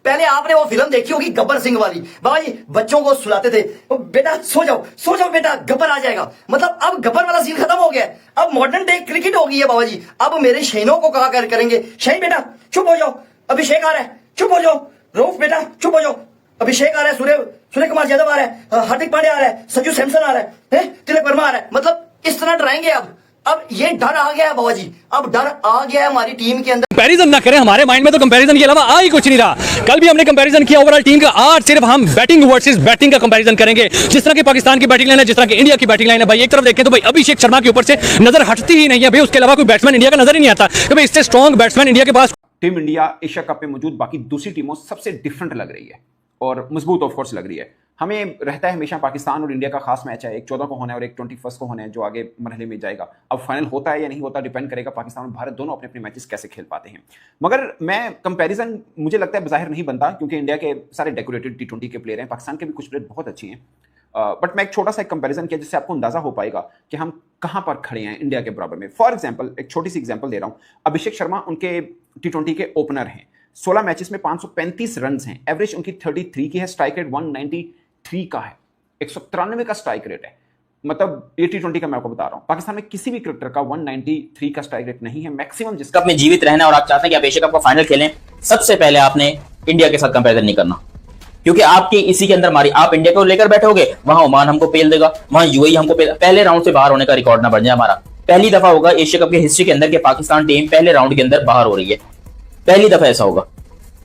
पहले आपने वो फिल्म देखी होगी गब्बर सिंह वाली, बाबा जी बच्चों को सुलाते थे, बेटा सो जाओ बेटा गब्बर आ जाएगा। मतलब अब गब्बर वाला सीन खत्म हो गया, अब मॉडर्न डे क्रिकेट हो गई है बाबा जी। अब मेरे शहीनों को कहा करेंगे, शहीन बेटा चुप हो जाओ, अभिषेक आ रहा है, चुप हो जाओ, रऊफ बेटा चुप हो जाओ, अभिषेक आ रहा है, सूर्य कुमार यादव आ रहा है, हार्दिक पांड्या आ रहा है, संजू सैमसन आ रहा है, तिलक वर्मा आ रहा है। मतलब इस तरह डराएंगे अब ये डर आ गया है बाबा जी, अब डर आ गया है हमारी टीम के अंदर। कंपैरिजन ना करें, हमारे माइंड में तो कंपैरिजन के अलावा आ ही कुछ नहीं रहा। कल भी हमने कंपैरिजन किया ओवरऑल टीम का, आज सिर्फ हम बैटिंग वर्सेस बैटिंग का कंपैरिजन करेंगे। जिस तरह की पाकिस्तान की बैटिंग लाइन है, जिस तरह की इंडिया की बैटिंग लाइन है, भाई एक तरफ देखें तो भाई अभिषेक शर्मा के ऊपर से नजर हटती ही नहीं है भाई, उसके अलावा कोई बैट्समैन इंडिया का नजर ही नहीं आता कि भाई इससे स्ट्रॉन्ग बैट्समैन इंडिया के पास। टीम इंडिया एशिया कप में मौजूद बाकी दूसरी टीमों सबसे डिफरेंट लग रही है और मजबूत ऑफ कोर्स लग रही है। हमें रहता है हमेशा पाकिस्तान और इंडिया का खास मैच है, एक 14 को होना है और एक 21 को होना है, जो आगे मरहले में जाएगा। अब फाइनल होता है या नहीं होता डिपेंड करेगा पाकिस्तान और भारत दोनों अपने अपने मैचेस कैसे खेल पाते हैं। मगर मैं कंपैरिजन मुझे लगता है बाहर नहीं बनता, क्योंकि इंडिया के सारे डेकोरेटेड T20 के प्लेयर हैं, पाकिस्तान के भी कुछ प्लेयर बहुत अच्छे हैं। बट मैं एक छोटा सा कंपैरिजन किया जिससे आपको अंदाजा हो पाएगा कि हम कहां पर खड़े हैं इंडिया के बराबर में। फॉर एग्जांपल एक छोटी सी एग्जांपल दे रहा हूं, अभिषेक शर्मा उनके T20 के ओपनर हैं, 16 मैचेस में 535 रन हैं, एवरेज उनकी 33 की है, स्ट्राइक रेट 193 का है, 193 का स्ट्राइक रेट है। मतलब ये T20 का मैं आपको बता रहा हूं, पाकिस्तान में किसी भी क्रिकेटर का 193 का स्ट्राइक रेट नहीं है। मैक्सिमम जिसका कप में जीवित रहना और आप चाहते हैं कि आप एशिया कप का फाइनल खेलें, सबसे पहले आपने इंडिया के साथ कंपैरिजन नहीं करना, क्योंकि आपकी इसी के अंदर मारी। आप इंडिया को लेकर बैठोगे, वहां ओमान हमको पेल देगा, वहां यूएई हमको पहले राउंड से बाहर होने का रिकॉर्ड ना बन जाए हमारा। पहली दफा होगा एशिया कप की हिस्ट्री के अंदर कि पाकिस्तान टीम पहले राउंड के अंदर बाहर हो रही है, पहली दफा ऐसा होगा।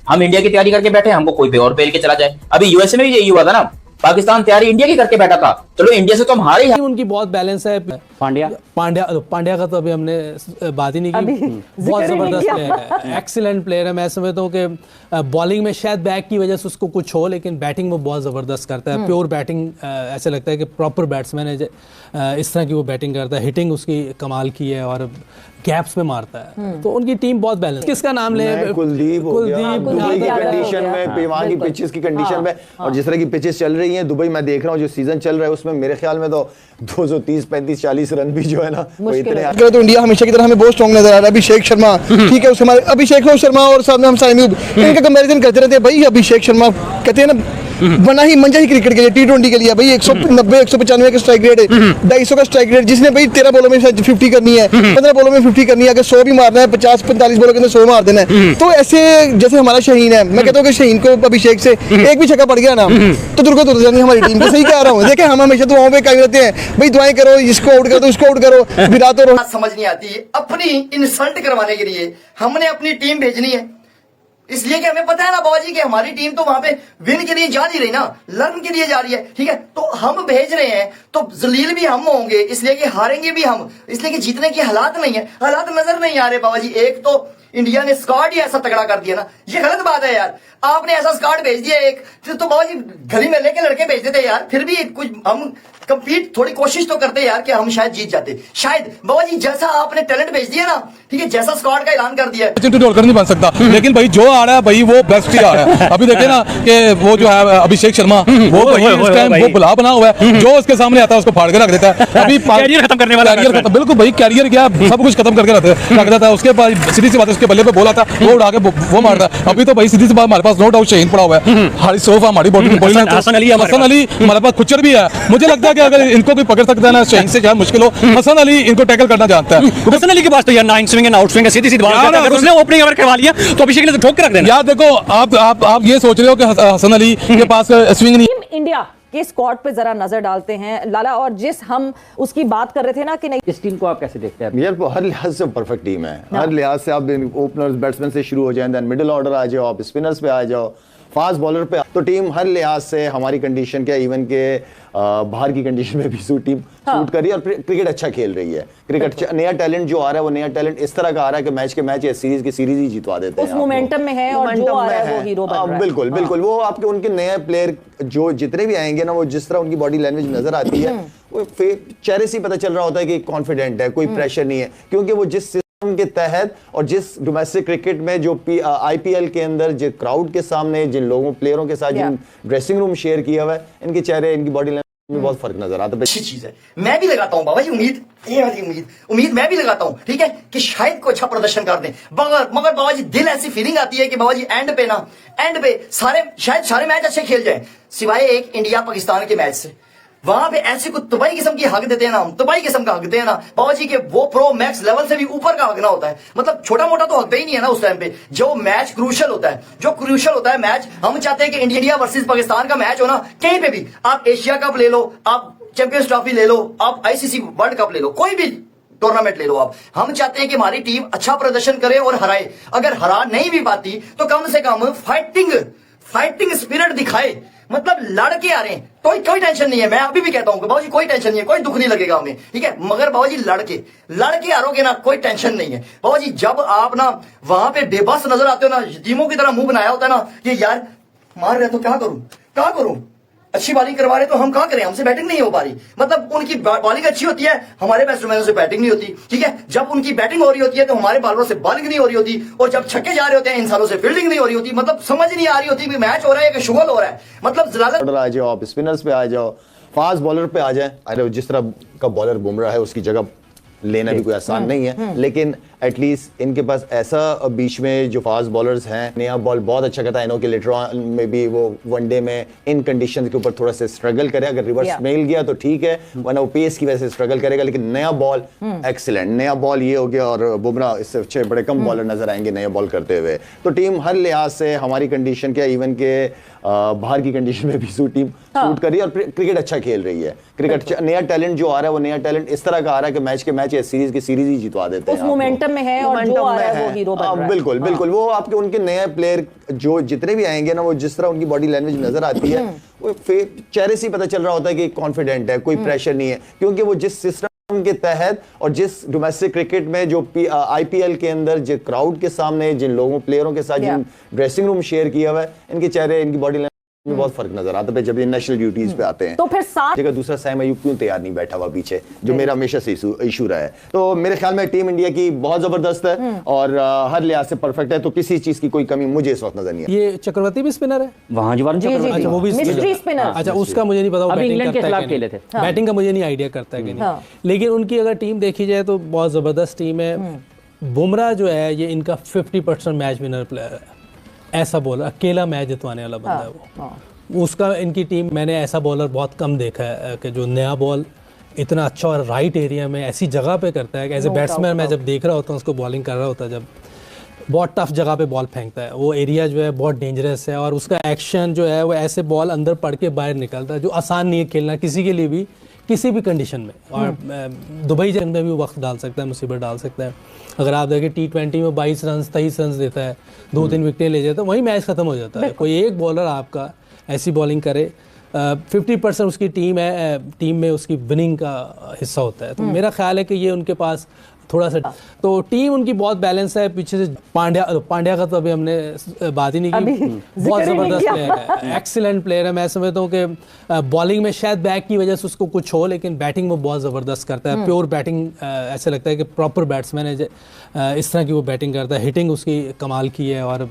हम इंडिया की तैयारी करके बैठे, हमको कोई भी और पेल के चला जाए। अभी यूएसए में भी यही हुआ था ना, पाकिस्तान तैयारी इंडिया की करके बैठा था, चलो इंडिया से तो हम हारे ही। उनकी बहुत बैलेंस है। पांड्या का तो अभी हमने बात ही नहीं की, बहुत जबरदस्त प्लेयर है, एक्सीलेंट प्लेयर है। मैं समझता हूँ कि बॉलिंग में शायद बैक की वजह से उसको कुछ हो, लेकिन बैटिंग में बहुत जबरदस्त करता है, प्योर बैटिंग। ऐसे लगता है कि प्रॉपर बैट्समैन है, इस तरह की वो बैटिंग करता है, हिटिंग उसकी कमाल की है और गैप्स में मारता है। तो उनकी टीम बहुत बैलेंस। किसका नाम ले? कुलदीप दुबई की कंडीशन में, वहां की पिचेस की कंडीशन में और जिस तरह की पिचेस चल रही हैं दुबई, मैं देख रहा हूँ जो सीजन चल रहा है उसमें मेरे ख्याल में तो 230, 35, 40 रन भी जो है ना वो इतने। तो इंडिया हमेशा की तरह हमें बहुत स्ट्रॉन्ग नजर आ रहा है। अभिषेक शर्मा ठीक है, उसके हमारे अभिषेक शर्मा और साथ में हम साइम इनका कंपैरिजन करते रहते हैं। भाई अभिषेक शर्मा कहते हैं ना बना ही मंजा ही क्रिकेट के लिए, T20 के लिए भाई 190, 195 का स्ट्राइक रेट है, 250 का स्ट्राइक रेट, जिसने भाई 13 बॉलों में 50 करनी है, 15 बॉलों में 50 करनी है, अगर 100 भी मारना है, 50-45 बॉलों के अंदर 100 मार देना है। तो ऐसे जैसे हमारा शहीन है, मैं कहता हूँ कि शहीन को अभिषेक से एक भी छक्का पड़ गया ना तो दुर्गा जानी हमारी टीम को। सही कह रहा हूँ, देखे हम हमेशा दुआओं पे कायम रहते हैं, भाई दुआएं करो, इसको आउट करो, उसको आउट करो, विराट और समझ नहीं आती। अपनी इंसल्ट करवाने के लिए हमने अपनी टीम भेजनी है, इसलिए कि हमें पता है ना बाबा जी कि हमारी टीम तो वहां पे विन के लिए जा नहीं रही ना, लर्न के लिए जा रही है, ठीक है। तो हम भेज रहे हैं तो जलील भी हम होंगे, इसलिए कि हारेंगे भी हम, इसलिए कि जीतने की हालात नहीं है, हालात नजर नहीं आ रहे बाबा जी। एक तो इंडिया ने स्क्वाड ही ऐसा तगड़ा कर दिया ना, ये गलत बात है यार। आपने ऐसा स्क्वाड भेज दिया एक, तो बाबा जी गली में लेके लड़के भेज देते यार, फिर भी कुछ हम कंप्लीट थोड़ी कोशिश तो करते यार कि हम शायद जीत जाते। शायद बाबा जी जैसा आपने टैलेंट भेज दिया ना, ठीक है, जैसा स्क्वाड का ऐलान कर दिया, ढोलकर नहीं बन सकता, लेकिन भाई जो आ रहा है भाई वो बेस्ट ही आ रहा है। अभी देखिए ना कि वो जो है अभिषेक शर्मा, वो इस टाइम वो बुला बना हुआ है, जो उसके सामने आता है उसको फाड़ के रख देता है। अभी कैरियर खत्म करने वाला, कैरियर खत्म, बिल्कुल भाई कैरियर क्या सब कुछ खत्म करके रख देता है। उसके पास सीधी सी बात है, उसके बल्ले पे बॉल आता है वो उड़ा के वो मारता है। अभी तो भाई सीधी सी बात, हमारे पास नो डाउट शहीन पड़ा हुआ है, हमारी सोफा हमारी बॉडी हसन अली हमारे पास खुच्चर भी है। मुझे लगता है कि अगर इनको कोई पकड़ सकता है ना शहीन से, क्या मुश्किल हो, हसन अली इनको टैकल करना जानता है। हसन अली के पास तो यार ना इन स्विंग है ना आउट स्विंग है, सीधी सीधी बात है। अगर उसने ओपनिंग ओवर करवा लिया तो अभिषेक ने तो ठोक के रख देना। यार देखो आप ये सोच रहे हो कि हसन अली के पास स्विंग नहीं। इंडिया के स्क्वाड पे जरा नजर डालते हैं लाला, और जिस हम उसकी बात कर रहे थे ना कि नहीं, इस टीम को आप कैसे देखते हैं? यार हर लिहाज से परफेक्ट टीम है, हर लिहाज से। आप ओपनर्स बैट्समैन से शुरू हो जाए, देन मिडिल ऑर्डर आ जाओ, आप स्पिनर्स पे आ जाओ, फास्ट बॉलर पे, तो टीम हर लिहाज से हमारी कंडीशन क्या, इवन के बाहर की कंडीशन में भी टीम सूट कर रही है और क्रिकेट अच्छा खेल रही है। क्रिकेट नया टैलेंट जो आ रहा है वो नया टैलेंट इस तरह का आ रहा है कि मैच के मैच या सीरीज की सीरीज ही जितवा देते हैं। उस मोमेंटम में है और जो आ रहा है वो हीरो बन रहा है। बिल्कुल बिल्कुल, वो आपके उनके नए प्लेयर जो जितने भी आएंगे ना, वो जिस तरह उनकी बॉडी लैंग्वेज नजर आती है, वो चेहरे से पता चल रहा होता है कि कॉन्फिडेंट है, कोई प्रेशर नहीं है, क्योंकि वो जिस के तहत और जिस डोमेस्टिक क्रिकेट में जो आईपीएल के अंदर जो क्राउड के सामने जिन लोगों प्लेयरों के साथ जिन ड्रेसिंग रूम शेयर किया हुआ है, इनके चेहरे इनकी बॉडी में बहुत फर्क नजर आता है। अच्छी चीज है, मैं भी लगाता हूँ बाबा जी उम्मीद, ये वाली उम्मीद मैं भी लगाता हूँ, ठीक है, कि शायद को अच्छा प्रदर्शन कर दें। मगर बाबा जी दिल ऐसी फीलिंग आती है कि बाबा जी एंड पे शायद सारे मैच अच्छे खेल जाए, सिवाय एक इंडिया पाकिस्तान के मैच से। वहां पे ऐसे कुछ तबाही किस्म की हक देते हैं ना, हम तबाही किस्म का हक देते हैं ना बाबा जी के, वो प्रो मैक्स लेवल से भी ऊपर का हक ना होता है। मतलब छोटा मोटा तो हक ही नहीं है ना उस टाइम पे, जो मैच क्रूशल होता है मैच। हम चाहते हैं कि इंडिया वर्सेस पाकिस्तान का मैच हो ना, कहीं पे भी, आप एशिया कप ले लो, आप चैंपियंस ट्रॉफी ले लो, आप आईसीसी वर्ल्ड कप ले लो, कोई भी टूर्नामेंट ले लो आप, हम चाहते हैं कि हमारी टीम अच्छा प्रदर्शन करे और हराए। अगर हरा नहीं भी पाती तो कम से कम फाइटिंग स्पिरिट दिखाए, मतलब लड़ के आ रहे हैं तो कोई टेंशन नहीं है। मैं अभी भी कहता हूं कि बाबा जी कोई टेंशन नहीं है, कोई दुख नहीं लगेगा हमें, ठीक है, मगर बाबा जी लड़ के हारोगे ना, कोई टेंशन नहीं है। बाबा जी जब आप ना वहां पे बेबस नजर आते हो ना, यतीमों की तरह मुंह बनाया होता है ना, कि यार मार रहे तो क्या करूं, अच्छी बॉलिंग करवा रहे तो हम क्या करें, हमसे बैटिंग नहीं हो पा रही। मतलब उनकी बॉलिंग अच्छी होती है, हमारे बैट्समैनों से बैटिंग नहीं होती, ठीक है। जब उनकी बैटिंग हो रही होती है तो हमारे बॉलरों से बॉलिंग नहीं हो रही होती, और जब छक्के जा रहे होते हैं इंसानों से फील्डिंग नहीं हो रही होती। मतलब समझ नहीं आ रही होती कि मैच हो रहा है कि शुगल हो रहा है। मतलब ऑर्डर आ जाओ, आप स्पिनर्स पे आ जाओ, फास्ट बॉलर पे आ जाए। अरे जिस तरह का बॉलर बुमराह है उसकी जगह लेना भी कोई आसान नहीं है, लेकिन एटलीस्ट इनके पास ऐसा बीच में जो फास्ट बॉलर्स हैं, नया बॉल बहुत अच्छा करता है। इनो के लेटर ऑन में भी वो वनडे में इन कंडीशन के ऊपर थोड़ा सा स्ट्रगल करे, अगर रिवर्स मिल गया तो ठीक है, वरना वो पेस की वजह से स्ट्रगल करेगा। लेकिन नया बॉल एक्सीलेंट, नया बॉल ये हो गया, और बुमराह इससे अच्छे बड़े कम बॉलर नजर आएंगे नया बॉल करते हुए। तो टीम हर लिहाज से हमारी कंडीशन क्या, इवन के बाहर की कंडीशन में भी टीम सूट कर रही है, और क्रिकेट अच्छा खेल रही है। क्रिकेट नया टैलेंट जो आ रहा है, वो नया टैलेंट इस तरह का आ रहा है कि मैच के मैच या सीरीज की सीरीज ही जितवा देते हैं। उस मोमेंटम में है, और जो आ रहा है वो हीरो बन रहा है। बिल्कुल वो आपके उनके नए प्लेयर जो जितने भी आएंगे ना, वो जिस तरह उनकी बॉडी लैंग्वेज नजर आती है, वो चेहरे से पता चल रहा होता है कि कॉन्फिडेंट है, कोई प्रेशर नहीं है, क्योंकि वो जिस सिस्टम के तहत और जिस डोमेस्टिक क्रिकेट में जो आईपीएल के अंदर जिस क्राउड के सामने जिन लोगों प्लेयरों के साथ जिन ड्रेसिंग रूम शेयर किया हुआ है, इनके चेहरे, इनकी बॉडी में बहुत फर्क नजर आता है जब ये नेशनल ड्यूटीज पे आते हैं। तो फिर जगह दूसरा साइम अयूब क्यों तैयार नहीं बैठा हुआ पीछे, जो मेरा हमेशा से इशू रहा है। तो मेरे ख्याल में टीम इंडिया की बहुत जबरदस्त है और हर लिहाज से परफेक्ट है, तो किसी चीज की कोई कमी मुझे इस वक्त नजर नहीं है। ये चक्रवर्ती भी स्पिनर है, वहां जीवन चक्रवर्ती, अच्छा वो भी मिस्ट्री स्पिनर। अच्छा उसका मुझे नहीं पता, वो अभी बैटिंग इंग्लैंड के करता है खिलाफ खेले थे। बैटिंग का मुझे नहीं आइडिया करता है कि नहीं, लेकिन उनकी अगर टीम देखी जाए तो बहुत जबरदस्त टीम है। बुमराह जो है ये इनका 50% मैच विनर प्लेयर है, ऐसा बॉलर, अकेला मैच जितवाने वाला बंदा है वो। उसका इनकी टीम, मैंने ऐसा बॉलर बहुत कम देखा है कि जो नया बॉल इतना अच्छा और राइट एरिया में ऐसी जगह पे करता है कि एज ए बैट्समैन मैं जब देख रहा होता हूँ उसको बॉलिंग कर रहा होता है, जब बहुत टफ जगह पे बॉल फेंकता है, वो एरिया जो है बहुत डेंजरस है, और उसका एक्शन जो है वो ऐसे बॉल अंदर पड़ के बाहर निकलता है, जो आसान नहीं है खेलना किसी के लिए भी, किसी भी कंडीशन में। और दुबई जंग में भी वो वक्त डाल सकता है, मुसीबत डाल सकता है। अगर आप देखें T20 में 22 रन 23 रन देता है, 2-3 विकेटें ले जाता है, वहीं मैच खत्म हो जाता है। कोई एक बॉलर आपका ऐसी बॉलिंग करे, 50% उसकी टीम है, टीम में उसकी विनिंग का हिस्सा होता है। तो मेरा ख्याल है कि ये उनके पास थोड़ा सा, तो टीम उनकी बहुत बैलेंस है। पीछे से पांड्या का तो अभी हमने बात ही नहीं की, बहुत ज़बरदस्त प्लेयर है, एक्सीलेंट प्लेयर है। मैं समझता हूँ कि बॉलिंग में शायद बैक की वजह से उसको कुछ हो, लेकिन बैटिंग वो बहुत ज़बरदस्त करता है, प्योर बैटिंग, ऐसे लगता है कि प्रॉपर बैट्समैन है, इस तरह की वो बैटिंग करता है। हिटिंग उसकी कमाल की है और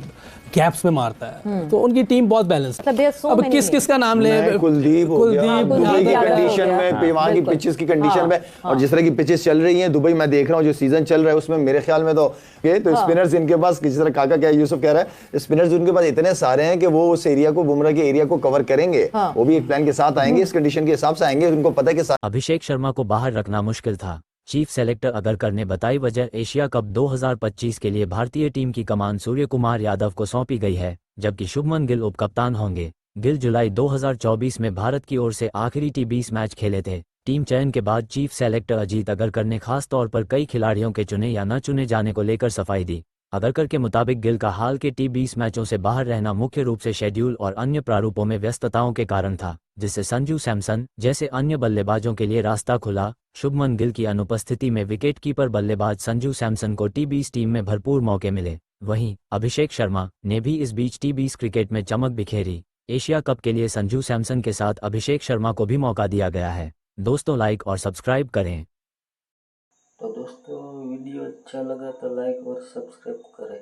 गैप्स में मारता है, तो उनकी टीम बहुत बैलेंस है। अब किस का नाम ले, कुलदीप दुबई की कंडीशन में, वहाँ की पिचेस की कंडीशन में, और जिस तरह की पिचेस चल रही हैं दुबई, मैं देख रहा हूँ जो सीजन चल रहा है उसमें मेरे ख्याल में तो स्पिनर्स इनके पास, जिस तरह काका क्या यूसुफ कह रहा है, स्पिनर्स उनके पास इतने सारे हैं कि वो उस एरिया को, बुमराह के एरिया को कवर करेंगे। वो भी एक प्लान के साथ आएंगे, इस कंडीशन के हिसाब से आएंगे, उनको पता है कि अभिषेक शर्मा को बाहर रखना मुश्किल था। चीफ सेलेक्टर अगरकर ने बताई वजह, एशिया कप 2025 के लिए भारतीय टीम की कमान सूर्य कुमार यादव को सौंपी गई है, जबकि शुभमन गिल उपकप्तान होंगे। गिल जुलाई 2024 में भारत की ओर से आखिरी T20 मैच खेले थे। टीम चयन के बाद चीफ सेलेक्टर अजीत अगरकर ने खास तौर पर कई खिलाड़ियों के चुने या न चुने जाने को लेकर सफाई दी। अगरकर के मुताबिक गिल का हाल के T20 मैचों से बाहर रहना मुख्य रूप से शेड्यूल और अन्य प्रारूपों में व्यस्तताओं के कारण था, जिससे संजू सैमसन जैसे अन्य बल्लेबाजों के लिए रास्ता खुला। शुभमन गिल की अनुपस्थिति में विकेटकीपर बल्लेबाज संजू सैमसन को T20 टीम में भरपूर मौके मिले। वहीं अभिषेक शर्मा ने भी इस बीच T20 क्रिकेट में चमक बिखेरी। एशिया कप के लिए संजू सैमसन के साथ अभिषेक शर्मा को भी मौका दिया गया है। दोस्तों लाइक और सब्सक्राइब करें। तो दोस्तों वीडियो अच्छा लगा तो लाइक और सब्सक्राइब करें।